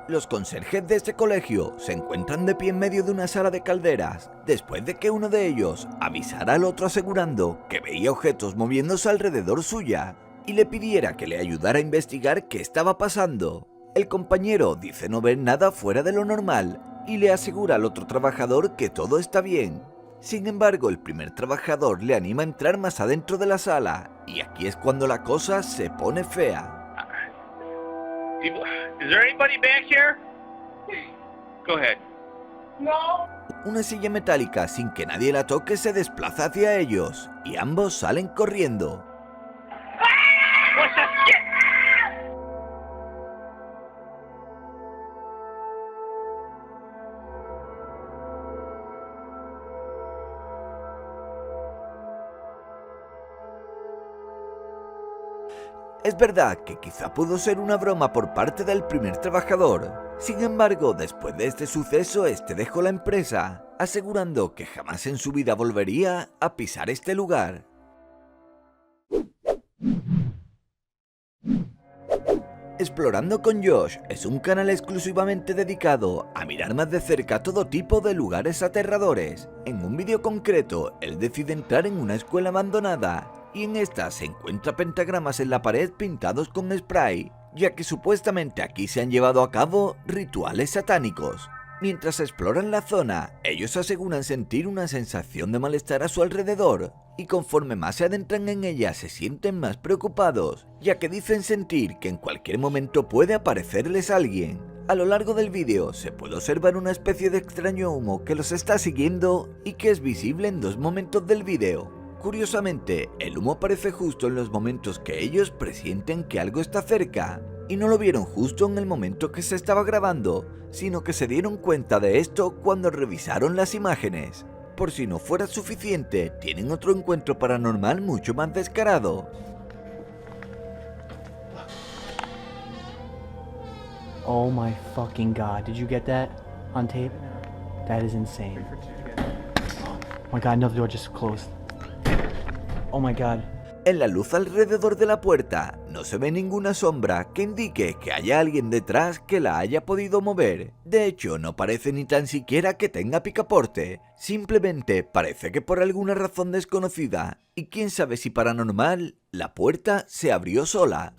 Los conserjes de este colegio se encuentran de pie en medio de una sala de calderas, después de que uno de ellos avisara al otro asegurando que veía objetos moviéndose alrededor suya y le pidiera que le ayudara a investigar qué estaba pasando. El compañero dice no ver nada fuera de lo normal y le asegura al otro trabajador que todo está bien. Sin embargo, el primer trabajador le anima a entrar más adentro de la sala, y aquí es cuando la cosa se pone fea. Is there anybody back here? Go ahead. No. Una silla metálica sin que nadie la toque se desplaza hacia ellos, y ambos salen corriendo. What's that shit? Es verdad que quizá pudo ser una broma por parte del primer trabajador. Sin embargo, después de este suceso, este dejó la empresa, asegurando que jamás en su vida volvería a pisar este lugar. Explorando con Josh es un canal exclusivamente dedicado a mirar más de cerca todo tipo de lugares aterradores. En un vídeo concreto, él decide entrar en una escuela abandonada, y en esta se encuentra pentagramas en la pared pintados con spray, ya que supuestamente aquí se han llevado a cabo rituales satánicos. Mientras exploran la zona, ellos aseguran sentir una sensación de malestar a su alrededor, y conforme más se adentran en ella se sienten más preocupados, ya que dicen sentir que en cualquier momento puede aparecerles alguien. A lo largo del vídeo se puede observar una especie de extraño humo que los está siguiendo y que es visible en dos momentos del vídeo. Curiosamente, el humo aparece justo en los momentos que ellos presienten que algo está cerca, y no lo vieron justo en el momento que se estaba grabando, sino que se dieron cuenta de esto cuando revisaron las imágenes. Por si no fuera suficiente, tienen otro encuentro paranormal mucho más descarado. Oh my fucking god, did you get that on tape? That is insane. Oh my god, another door just closed. Oh my god. En la luz alrededor de la puerta no se ve ninguna sombra que indique que haya alguien detrás que la haya podido mover. De hecho, no parece ni tan siquiera que tenga picaporte, simplemente parece que por alguna razón desconocida, y quién sabe si paranormal, la puerta se abrió sola.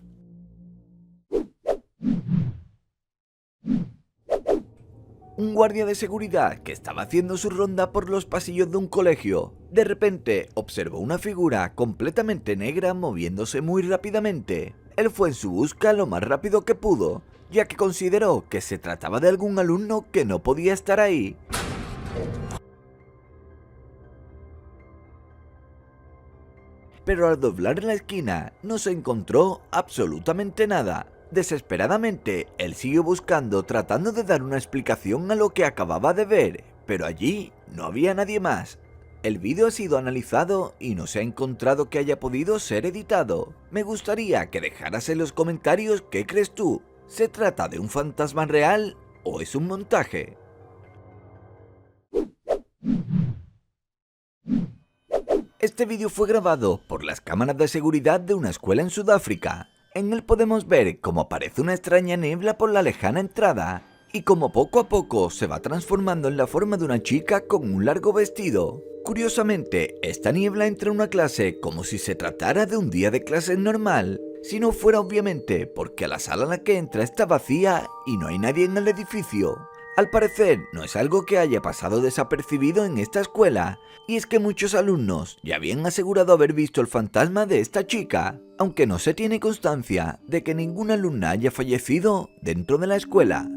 Un guardia de seguridad que estaba haciendo su ronda por los pasillos de un colegio, de repente observó una figura completamente negra moviéndose muy rápidamente. Él fue en su busca lo más rápido que pudo, ya que consideró que se trataba de algún alumno que no podía estar ahí. Pero al doblar la esquina no se encontró absolutamente nada. Desesperadamente, él siguió buscando tratando de dar una explicación a lo que acababa de ver, pero allí no había nadie más. El vídeo ha sido analizado y no se ha encontrado que haya podido ser editado. Me gustaría que dejaras en los comentarios qué crees tú. ¿Se trata de un fantasma real o es un montaje? Este vídeo fue grabado por las cámaras de seguridad de una escuela en Sudáfrica. En él podemos ver cómo aparece una extraña niebla por la lejana entrada y cómo poco a poco se va transformando en la forma de una chica con un largo vestido. Curiosamente, esta niebla entra en una clase como si se tratara de un día de clases normal, si no fuera obviamente porque a la sala en la que entra está vacía y no hay nadie en el edificio. Al parecer, no es algo que haya pasado desapercibido en esta escuela, y es que muchos alumnos ya habían asegurado haber visto el fantasma de esta chica, aunque no se tiene constancia de que ninguna alumna haya fallecido dentro de la escuela.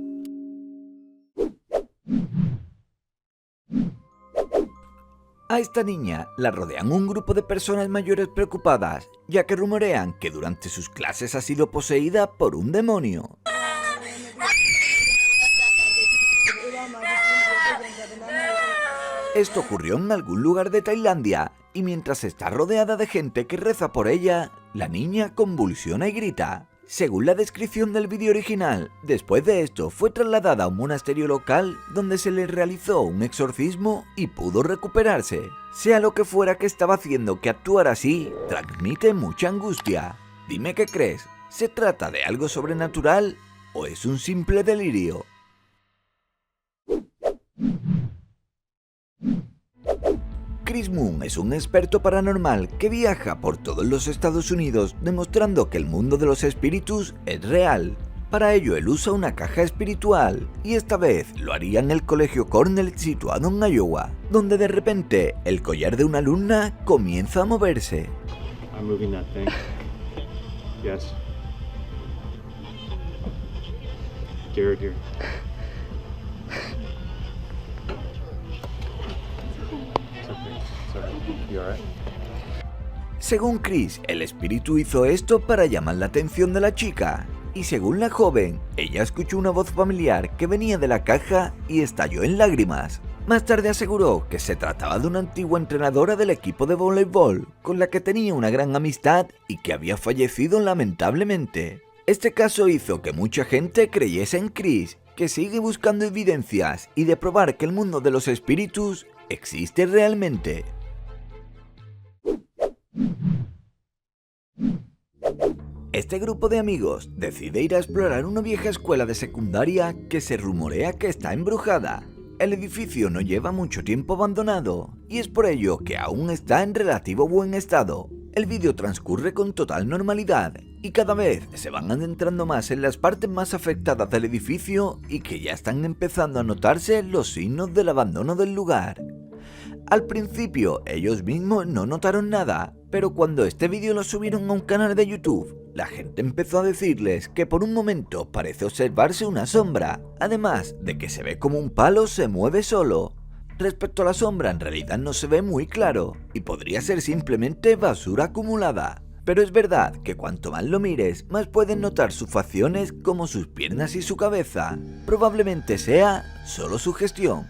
A esta niña la rodean un grupo de personas mayores preocupadas, ya que rumorean que durante sus clases ha sido poseída por un demonio. Esto ocurrió en algún lugar de Tailandia, y mientras está rodeada de gente que reza por ella, la niña convulsiona y grita. Según la descripción del vídeo original, después de esto fue trasladada a un monasterio local donde se le realizó un exorcismo y pudo recuperarse. Sea lo que fuera que estaba haciendo que actuara así, transmite mucha angustia. Dime qué crees, ¿se trata de algo sobrenatural o es un simple delirio. Chris Moon es un experto paranormal que viaja por todos los Estados Unidos demostrando que el mundo de los espíritus es real. Para ello él usa una caja espiritual y esta vez lo haría en el colegio Cornell situado en Iowa, donde de repente el collar de una alumna comienza a moverse. I'm moving that thing. Yes. Garrett here. It's okay. It's alright. You alright? Según Chris, el espíritu hizo esto para llamar la atención de la chica. Y según la joven, ella escuchó una voz familiar que venía de la caja y estalló en lágrimas. Más tarde aseguró que se trataba de una antigua entrenadora del equipo de voleibol, con la que tenía una gran amistad y que había fallecido lamentablemente. Este caso hizo que mucha gente creyese en Chris, que sigue buscando evidencias y de probar que el mundo de los espíritus existe realmente. Este grupo de amigos decide ir a explorar una vieja escuela de secundaria que se rumorea que está embrujada. El edificio no lleva mucho tiempo abandonado y es por ello que aún está en relativo buen estado. El vídeo transcurre con total normalidad y cada vez se van adentrando más en las partes más afectadas del edificio y que ya están empezando a notarse los signos del abandono del lugar. Al principio ellos mismos no notaron nada, pero cuando este vídeo lo subieron a un canal de YouTube, la gente empezó a decirles que por un momento parece observarse una sombra, además de que se ve como un palo se mueve solo. Respecto a la sombra en realidad no se ve muy claro, y podría ser simplemente basura acumulada. Pero es verdad que cuanto más lo mires, más puedes notar sus facciones como sus piernas y su cabeza. Probablemente sea solo su gestión.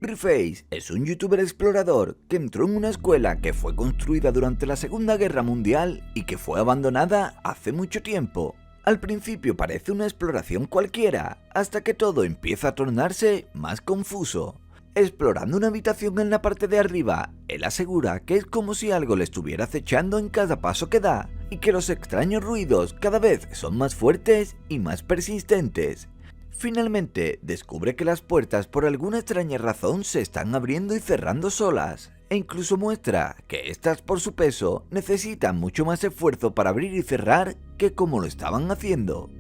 Reface es un youtuber explorador que entró en una escuela que fue construida durante la Segunda Guerra Mundial y que fue abandonada hace mucho tiempo. Al principio parece una exploración cualquiera, hasta que todo empieza a tornarse más confuso. Explorando una habitación en la parte de arriba, él asegura que es como si algo le estuviera acechando en cada paso que da, y que los extraños ruidos cada vez son más fuertes y más persistentes. Finalmente, descubre que las puertas por alguna extraña razón se están abriendo y cerrando solas, e incluso muestra que estas por su peso necesitan mucho más esfuerzo para abrir y cerrar que como lo estaban haciendo.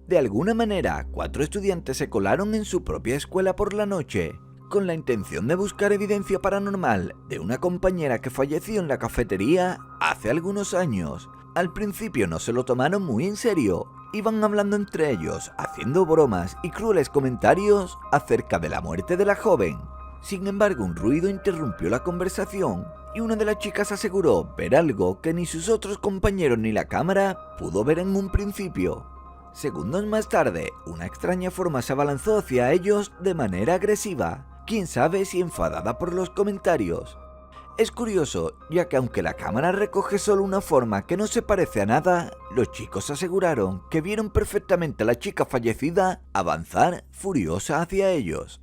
De alguna manera, 4 estudiantes se colaron en su propia escuela por la noche, con la intención de buscar evidencia paranormal de una compañera que falleció en la cafetería hace algunos años. Al principio no se lo tomaron muy en serio, iban hablando entre ellos, haciendo bromas y crueles comentarios acerca de la muerte de la joven. Sin embargo, un ruido interrumpió la conversación y una de las chicas aseguró ver algo que ni sus otros compañeros ni la cámara pudo ver en un principio. Segundos más tarde, una extraña forma se abalanzó hacia ellos de manera agresiva, quién sabe si enfadada por los comentarios. Es curioso, ya que aunque la cámara recoge solo una forma que no se parece a nada, los chicos aseguraron que vieron perfectamente a la chica fallecida avanzar furiosa hacia ellos.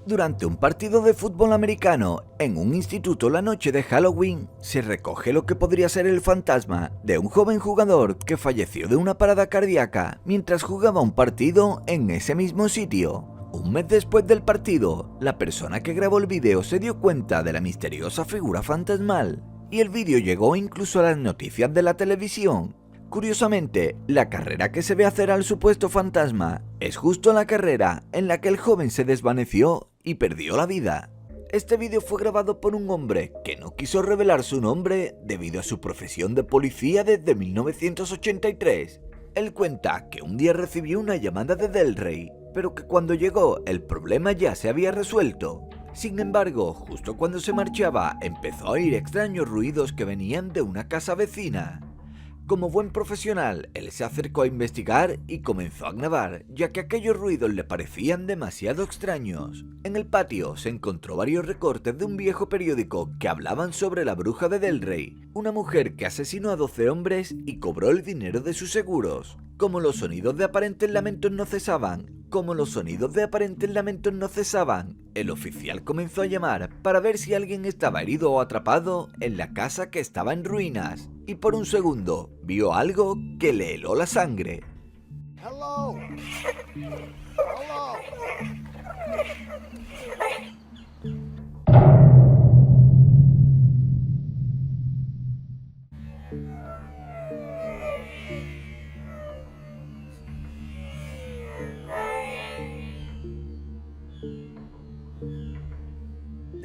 Durante un partido de fútbol americano en un instituto la noche de Halloween, se recoge lo que podría ser el fantasma de un joven jugador que falleció de una parada cardíaca mientras jugaba un partido en ese mismo sitio. Un mes después del partido, la persona que grabó el vídeo se dio cuenta de la misteriosa figura fantasmal, y el vídeo llegó incluso a las noticias de la televisión. Curiosamente, la carrera que se ve hacer al supuesto fantasma es justo la carrera en la que el joven se desvaneció y perdió la vida. Este vídeo fue grabado por un hombre que no quiso revelar su nombre debido a su profesión de policía desde 1983. Él cuenta que un día recibió una llamada de Delray, pero que cuando llegó el problema ya se había resuelto. Sin embargo, justo cuando se marchaba, empezó a oír extraños ruidos que venían de una casa vecina. Como buen profesional, él se acercó a investigar y comenzó a grabar, ya que aquellos ruidos le parecían demasiado extraños. En el patio se encontró varios recortes de un viejo periódico que hablaban sobre la bruja de Delray, una mujer que asesinó a 12 hombres y cobró el dinero de sus seguros. Como los sonidos de aparentes lamentos no cesaban, el oficial comenzó a llamar para ver si alguien estaba herido o atrapado en la casa que estaba en ruinas, y por un segundo vio algo que le heló la sangre. Hello.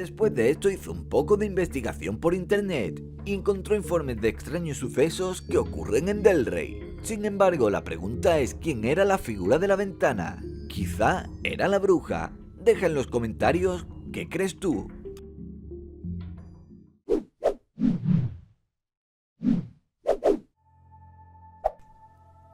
Después de esto hizo un poco de investigación por internet y encontró informes de extraños sucesos que ocurren en Delray. Sin embargo, la pregunta es quién era la figura de la ventana. Quizá era la bruja. Deja en los comentarios qué crees tú.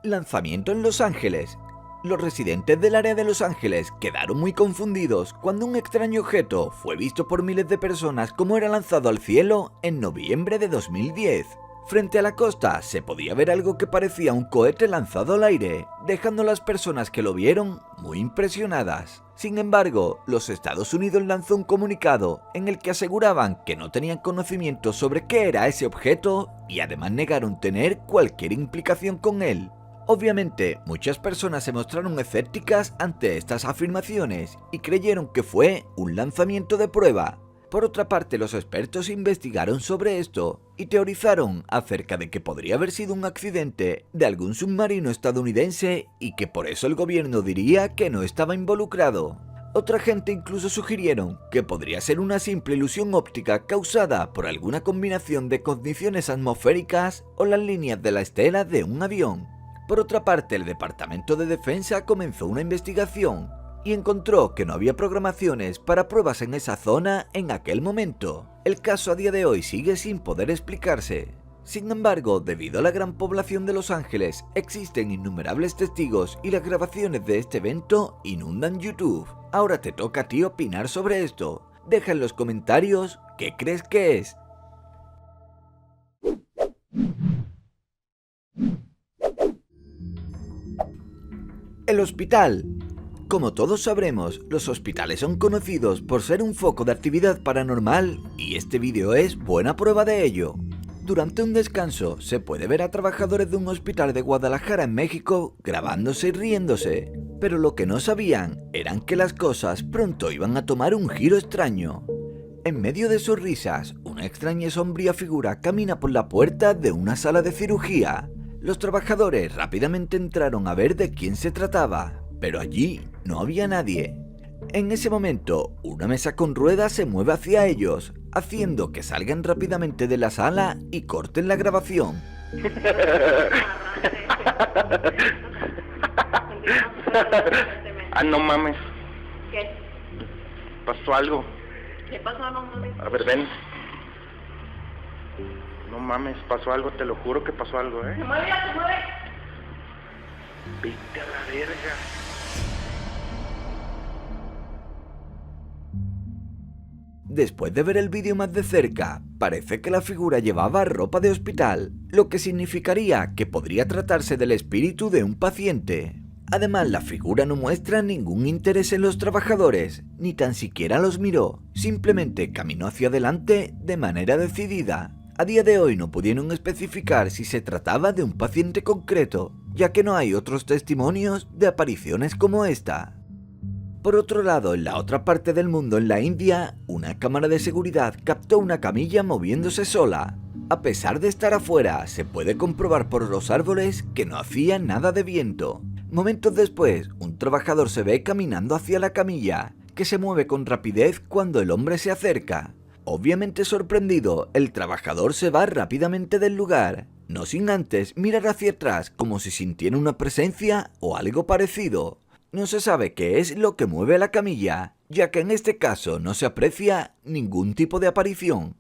Lanzamiento en Los Ángeles. Los residentes del área de Los Ángeles quedaron muy confundidos cuando un extraño objeto fue visto por miles de personas como era lanzado al cielo en noviembre de 2010. Frente a la costa se podía ver algo que parecía un cohete lanzado al aire, dejando a las personas que lo vieron muy impresionadas. Sin embargo, los Estados Unidos lanzó un comunicado en el que aseguraban que no tenían conocimiento sobre qué era ese objeto y además negaron tener cualquier implicación con él. Obviamente, muchas personas se mostraron escépticas ante estas afirmaciones y creyeron que fue un lanzamiento de prueba. Por otra parte, los expertos investigaron sobre esto y teorizaron acerca de que podría haber sido un accidente de algún submarino estadounidense y que por eso el gobierno diría que no estaba involucrado. Otra gente incluso sugirieron que podría ser una simple ilusión óptica causada por alguna combinación de condiciones atmosféricas o las líneas de la estela de un avión. Por otra parte, el Departamento de Defensa comenzó una investigación y encontró que no había programaciones para pruebas en esa zona en aquel momento. El caso a día de hoy sigue sin poder explicarse. Sin embargo, debido a la gran población de Los Ángeles, existen innumerables testigos y las grabaciones de este evento inundan YouTube. Ahora te toca a ti opinar sobre esto. Deja en los comentarios qué crees que es. El hospital. Como todos sabremos, los hospitales son conocidos por ser un foco de actividad paranormal y este vídeo es buena prueba de ello. Durante un descanso se puede ver a trabajadores de un hospital de Guadalajara en México grabándose y riéndose, pero lo que no sabían eran que las cosas pronto iban a tomar un giro extraño. En medio de sus risas, una extraña y sombría figura camina por la puerta de una sala de cirugía. Los trabajadores rápidamente entraron a ver de quién se trataba, pero allí no había nadie. En ese momento, una mesa con ruedas se mueve hacia ellos, haciendo que salgan rápidamente de la sala y corten la grabación. Ah, no mames, ¿Qué? pasó algo. ¿Qué pasó? No mames. A ver, ven. No mames, pasó algo, te lo juro que pasó algo, Se mueve, ya se mueve. Vete a la verga. Después de ver el vídeo más de cerca, parece que la figura llevaba ropa de hospital, lo que significaría que podría tratarse del espíritu de un paciente. Además, la figura no muestra ningún interés en los trabajadores, ni tan siquiera los miró, simplemente caminó hacia adelante de manera decidida. A día de hoy no pudieron especificar si se trataba de un paciente concreto, ya que no hay otros testimonios de apariciones como esta. Por otro lado, en la otra parte del mundo, en la India, una cámara de seguridad captó una camilla moviéndose sola. A pesar de estar afuera, se puede comprobar por los árboles que no hacía nada de viento. Momentos después, un trabajador se ve caminando hacia la camilla, que se mueve con rapidez cuando el hombre se acerca. Obviamente sorprendido, el trabajador se va rápidamente del lugar. no sin antes mirar hacia atrás como si sintiera una presencia o algo parecido. No se sabe qué es lo que mueve la camilla, ya que en este caso no se aprecia ningún tipo de aparición.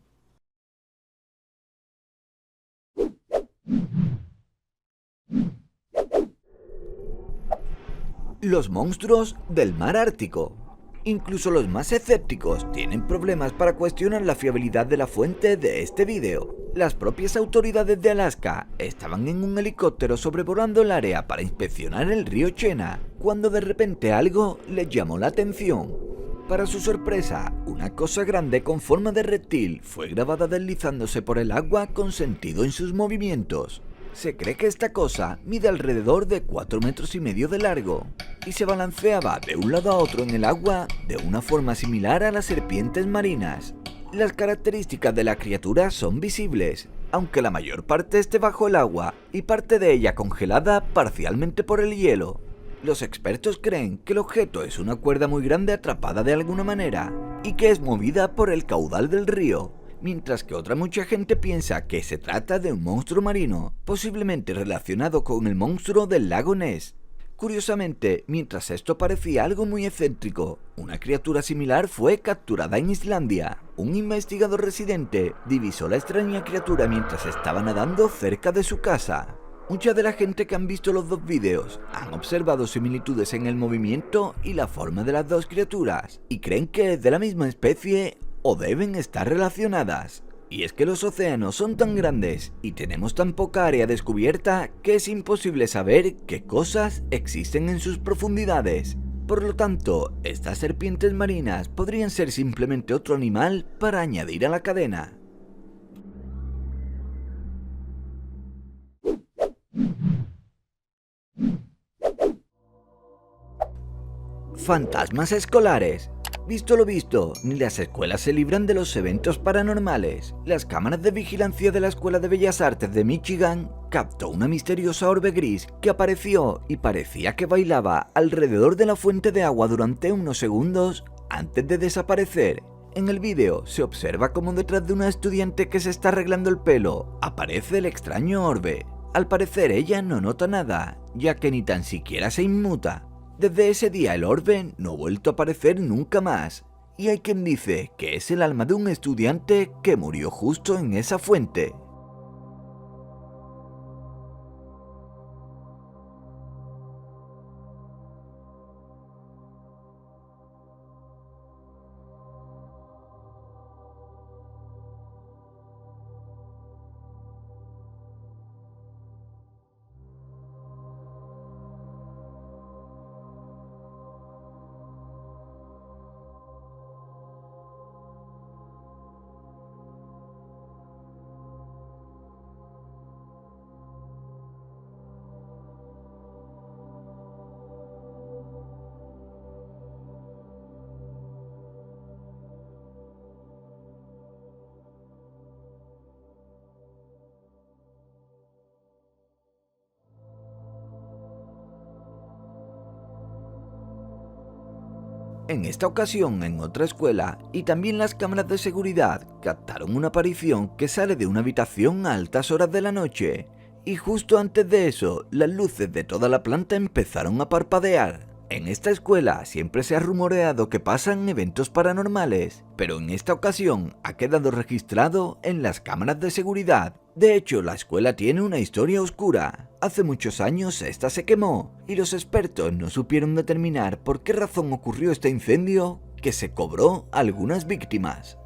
Los monstruos del mar Ártico. Incluso los más escépticos tienen problemas para cuestionar la fiabilidad de la fuente de este vídeo. Las propias autoridades de Alaska estaban en un helicóptero sobrevolando el área para inspeccionar el río Chena, cuando de repente algo les llamó la atención. Para su sorpresa, una cosa grande con forma de reptil fue grabada deslizándose por el agua con sentido en sus movimientos. Se cree que esta cosa mide alrededor de 4,5 metros de largo y se balanceaba de un lado a otro en el agua de una forma similar a las serpientes marinas. Las características de la criatura son visibles, aunque la mayor parte esté bajo el agua y parte de ella congelada parcialmente por el hielo. Los expertos creen que el objeto es una cuerda muy grande atrapada de alguna manera y que es movida por el caudal del río, mientras que mucha gente piensa que se trata de un monstruo marino, posiblemente relacionado con el monstruo del lago Ness. Curiosamente, mientras esto parecía algo muy excéntrico, una criatura similar fue capturada en Islandia. Un investigador residente divisó la extraña criatura mientras estaba nadando cerca de su casa. Mucha de la gente que han visto los dos vídeos han observado similitudes en el movimiento y la forma de las dos criaturas, y creen que es de la misma especie o deben estar relacionadas. Y es que los océanos son tan grandes y tenemos tan poca área descubierta que es imposible saber qué cosas existen en sus profundidades. Por lo tanto, estas serpientes marinas podrían ser simplemente otro animal para añadir a la cadena. Fantasmas escolares. Visto lo visto, ni las escuelas se libran de los eventos paranormales. Las cámaras de vigilancia de la Escuela de Bellas Artes de Michigan captó una misteriosa orbe gris que apareció y parecía que bailaba alrededor de la fuente de agua durante unos segundos antes de desaparecer. En el vídeo se observa como detrás de una estudiante que se está arreglando el pelo aparece el extraño orbe. Al parecer ella no nota nada, ya que ni tan siquiera se inmuta. Desde ese día el orbe no ha vuelto a aparecer nunca más, y hay quien dice que es el alma de un estudiante que murió justo en esa fuente. En esta ocasión, en otra escuela, y también las cámaras de seguridad captaron una aparición que sale de una habitación a altas horas de la noche, y justo antes de eso, las luces de toda la planta empezaron a parpadear. En esta escuela siempre se ha rumoreado que pasan eventos paranormales, pero en esta ocasión ha quedado registrado en las cámaras de seguridad. De hecho, la escuela tiene una historia oscura. Hace muchos años esta se quemó, y los expertos no supieron determinar por qué razón ocurrió este incendio que se cobró a algunas víctimas.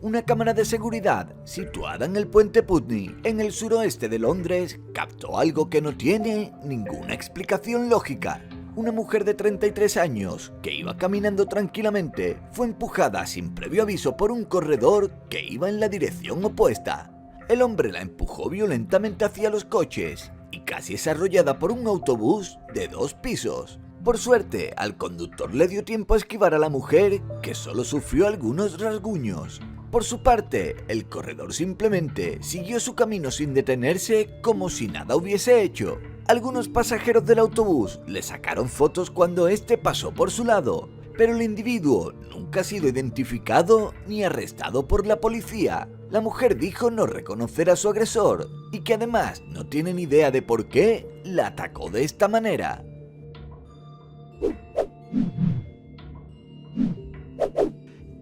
Una cámara de seguridad situada en el puente Putney, en el suroeste de Londres, captó algo que no tiene ninguna explicación lógica. Una mujer de 33 años, que iba caminando tranquilamente, fue empujada sin previo aviso por un corredor que iba en la dirección opuesta. El hombre la empujó violentamente hacia los coches y casi es arrollada por un autobús de 2 pisos. Por suerte, al conductor le dio tiempo a esquivar a la mujer, que solo sufrió algunos rasguños. Por su parte, el corredor simplemente siguió su camino sin detenerse, como si nada hubiese hecho. Algunos pasajeros del autobús le sacaron fotos cuando este pasó por su lado, pero el individuo nunca ha sido identificado ni arrestado por la policía. La mujer dijo no reconocer a su agresor y que además no tiene ni idea de por qué la atacó de esta manera.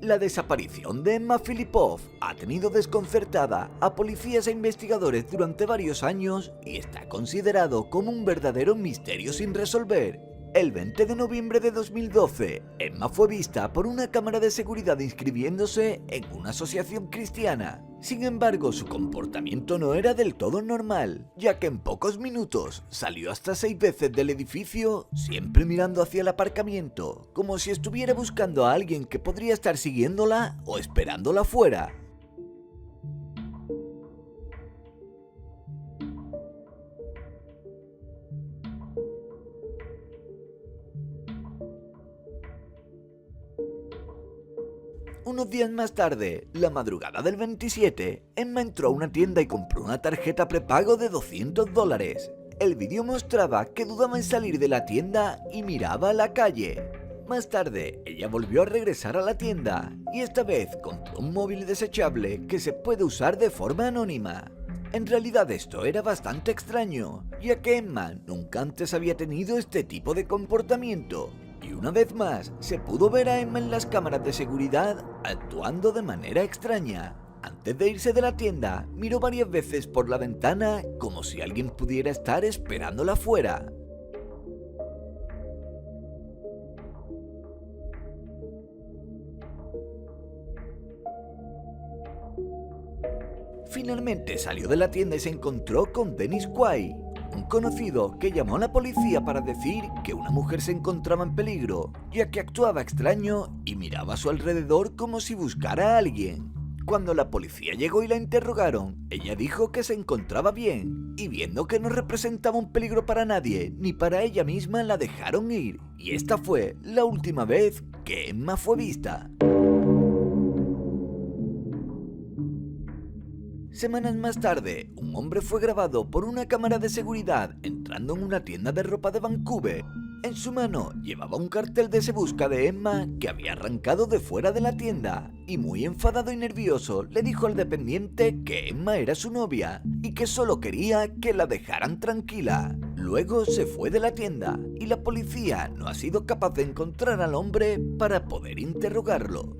La desaparición de Emma Filipov ha tenido desconcertada a policías e investigadores durante varios años y está considerado como un verdadero misterio sin resolver. El 20 de noviembre de 2012, Emma fue vista por una cámara de seguridad inscribiéndose en una asociación cristiana. Sin embargo, su comportamiento no era del todo normal, ya que en pocos minutos salió hasta 6 veces del edificio, siempre mirando hacia el aparcamiento, como si estuviera buscando a alguien que podría estar siguiéndola o esperándola fuera. Unos días más tarde, la madrugada del 27, Emma entró a una tienda y compró una tarjeta prepago de $200. El vídeo mostraba que dudaba en salir de la tienda y miraba a la calle. Más tarde, ella volvió a regresar a la tienda y esta vez compró un móvil desechable que se puede usar de forma anónima. En realidad esto era bastante extraño, ya que Emma nunca antes había tenido este tipo de comportamiento. Y una vez más, se pudo ver a Emma en las cámaras de seguridad actuando de manera extraña. Antes de irse de la tienda, miró varias veces por la ventana como si alguien pudiera estar esperándola fuera. Finalmente salió de la tienda y se encontró con Dennis Quay, un conocido que llamó a la policía para decir que una mujer se encontraba en peligro, ya que actuaba extraño y miraba a su alrededor como si buscara a alguien. Cuando la policía llegó y la interrogaron, ella dijo que se encontraba bien, y viendo que no representaba un peligro para nadie ni para ella misma, la dejaron ir, y esta fue la última vez que Emma fue vista. Semanas más tarde, un hombre fue grabado por una cámara de seguridad entrando en una tienda de ropa de Vancouver. En su mano llevaba un cartel de Se Busca de Emma que había arrancado de fuera de la tienda, y muy enfadado y nervioso le dijo al dependiente que Emma era su novia y que solo quería que la dejaran tranquila. Luego se fue de la tienda y la policía no ha sido capaz de encontrar al hombre para poder interrogarlo.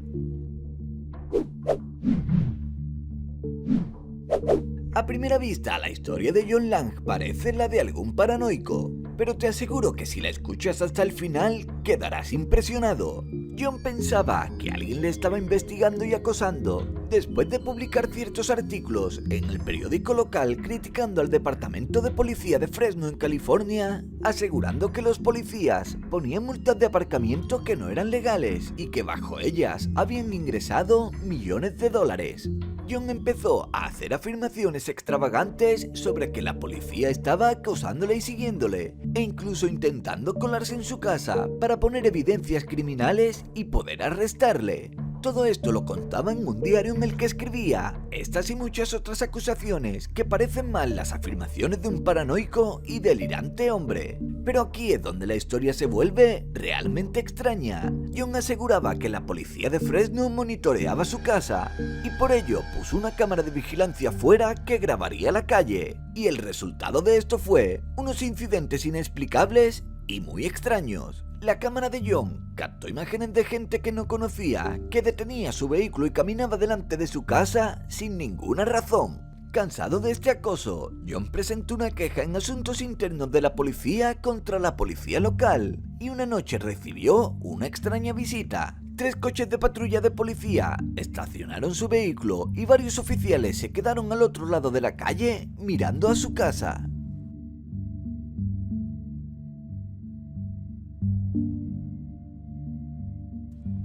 A primera vista, la historia de John Lang parece la de algún paranoico, pero te aseguro que si la escuchas hasta el final, quedarás impresionado. John pensaba que alguien le estaba investigando y acosando después de publicar ciertos artículos en el periódico local criticando al departamento de policía de Fresno en California, asegurando que los policías ponían multas de aparcamiento que no eran legales y que bajo ellas habían ingresado millones de dólares. John empezó a hacer afirmaciones extravagantes sobre que la policía estaba acosándole y siguiéndole, e incluso intentando colarse en su casa para poner evidencias criminales y poder arrestarle. Todo esto lo contaba en un diario en el que escribía estas y muchas otras acusaciones que parecen más las afirmaciones de un paranoico y delirante hombre. Pero aquí es donde la historia se vuelve realmente extraña. John aseguraba que la policía de Fresno monitoreaba su casa y por ello puso una cámara de vigilancia afuera que grabaría la calle. Y el resultado de esto fue unos incidentes inexplicables y muy extraños. La cámara de John captó imágenes de gente que no conocía, que detenía su vehículo y caminaba delante de su casa sin ninguna razón. Cansado de este acoso, John presentó una queja en asuntos internos de la policía contra la policía local, y una noche recibió una extraña visita. 3 coches de patrulla de policía estacionaron su vehículo y varios oficiales se quedaron al otro lado de la calle mirando a su casa.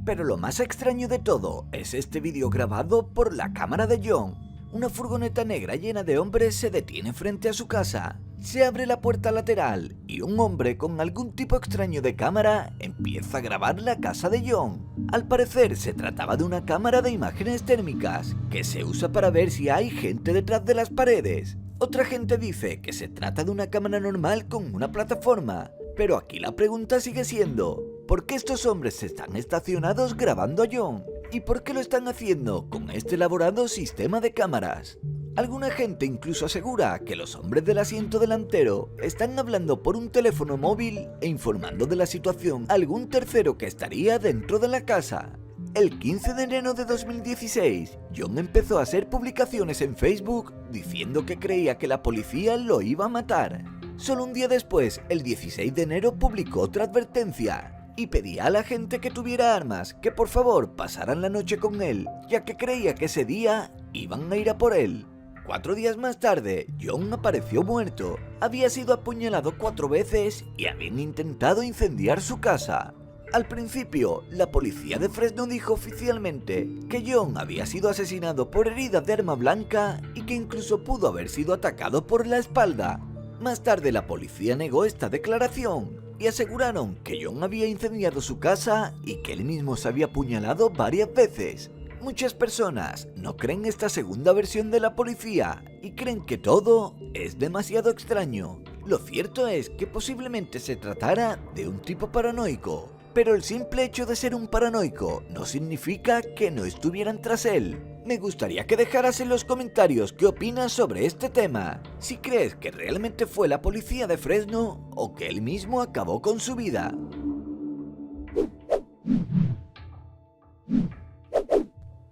Pero lo más extraño de todo es este vídeo grabado por la cámara de John. Una furgoneta negra llena de hombres se detiene frente a su casa. Se abre la puerta lateral y un hombre con algún tipo extraño de cámara empieza a grabar la casa de John. Al parecer se trataba de una cámara de imágenes térmicas que se usa para ver si hay gente detrás de las paredes. Otra gente dice que se trata de una cámara normal con una plataforma, pero aquí la pregunta sigue siendo: por qué estos hombres están estacionados grabando a John y por qué lo están haciendo con este elaborado sistema de cámaras. Alguna gente incluso asegura que los hombres del asiento delantero están hablando por un teléfono móvil e informando de la situación a algún tercero que estaría dentro de la casa. El 15 de enero de 2016, John empezó a hacer publicaciones en Facebook diciendo que creía que la policía lo iba a matar. Solo un día después, el 16 de enero, publicó otra advertencia y pedía a la gente que tuviera armas que por favor pasaran la noche con él, ya que creía que ese día iban a ir a por él. 4 días más tarde, John apareció muerto. Había sido apuñalado 4 veces y habían intentado incendiar su casa. Al principio, la policía de Fresno dijo oficialmente que John había sido asesinado por heridas de arma blanca y que incluso pudo haber sido atacado por la espalda. Más tarde la policía negó esta declaración y aseguraron que John había incendiado su casa y que él mismo se había apuñalado varias veces. Muchas personas no creen esta segunda versión de la policía y creen que todo es demasiado extraño. Lo cierto es que posiblemente se tratara de un tipo paranoico. Pero el simple hecho de ser un paranoico no significa que no estuvieran tras él. Me gustaría que dejaras en los comentarios qué opinas sobre este tema. Si crees que realmente fue la policía de Fresno o que él mismo acabó con su vida.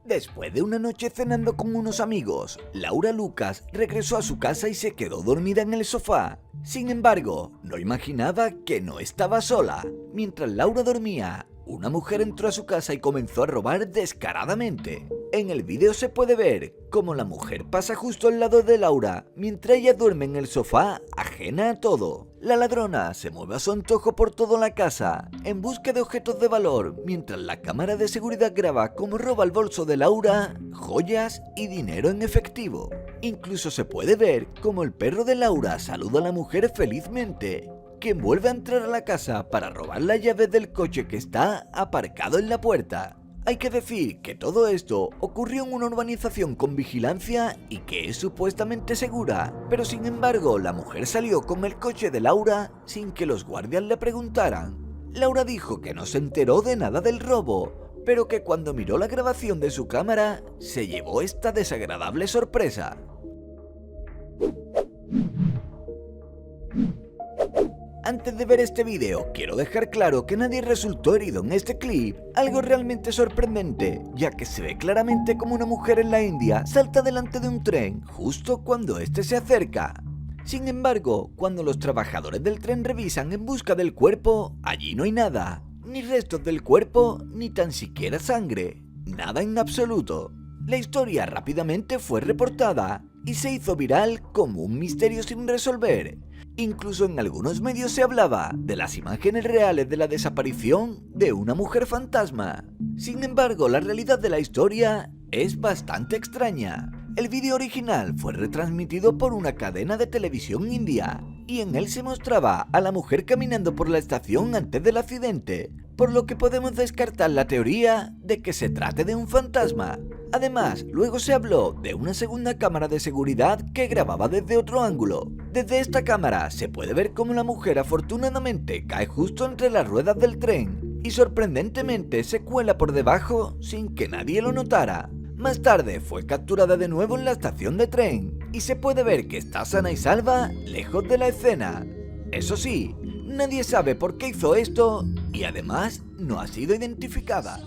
Después de una noche cenando con unos amigos, Laura Lucas regresó a su casa y se quedó dormida en el sofá. Sin embargo, no imaginaba que no estaba sola. Mientras Laura dormía, una mujer entró a su casa y comenzó a robar descaradamente. En el vídeo se puede ver cómo la mujer pasa justo al lado de Laura mientras ella duerme en el sofá, ajena a todo. La ladrona se mueve a su antojo por toda la casa en busca de objetos de valor, mientras la cámara de seguridad graba cómo roba el bolso de Laura, joyas y dinero en efectivo. Incluso se puede ver cómo el perro de Laura saluda a la mujer felizmente, quien vuelve a entrar a la casa para robar las llaves del coche que está aparcado en la puerta. Hay que decir que todo esto ocurrió en una urbanización con vigilancia y que es supuestamente segura, pero sin embargo la mujer salió con el coche de Laura sin que los guardias le preguntaran. Laura dijo que no se enteró de nada del robo, pero que cuando miró la grabación de su cámara se llevó esta desagradable sorpresa. Antes de ver este vídeo, quiero dejar claro que nadie resultó herido en este clip, algo realmente sorprendente, ya que se ve claramente como una mujer en la India salta delante de un tren justo cuando este se acerca. Sin embargo, cuando los trabajadores del tren revisan en busca del cuerpo, allí no hay nada, ni restos del cuerpo, ni tan siquiera sangre, nada en absoluto. La historia rápidamente fue reportada y se hizo viral como un misterio sin resolver. Incluso en algunos medios se hablaba de las imágenes reales de la desaparición de una mujer fantasma. Sin embargo, la realidad de la historia es bastante extraña. El vídeo original fue retransmitido por una cadena de televisión india y en él se mostraba a la mujer caminando por la estación antes del accidente, por lo que podemos descartar la teoría de que se trate de un fantasma. Además, luego se habló de una segunda cámara de seguridad que grababa desde otro ángulo. Desde esta cámara se puede ver cómo la mujer afortunadamente cae justo entre las ruedas del tren y sorprendentemente se cuela por debajo sin que nadie lo notara. Más tarde fue capturada de nuevo en la estación de tren y se puede ver que está sana y salva lejos de la escena. Eso sí, nadie sabe por qué hizo esto y además no ha sido identificada.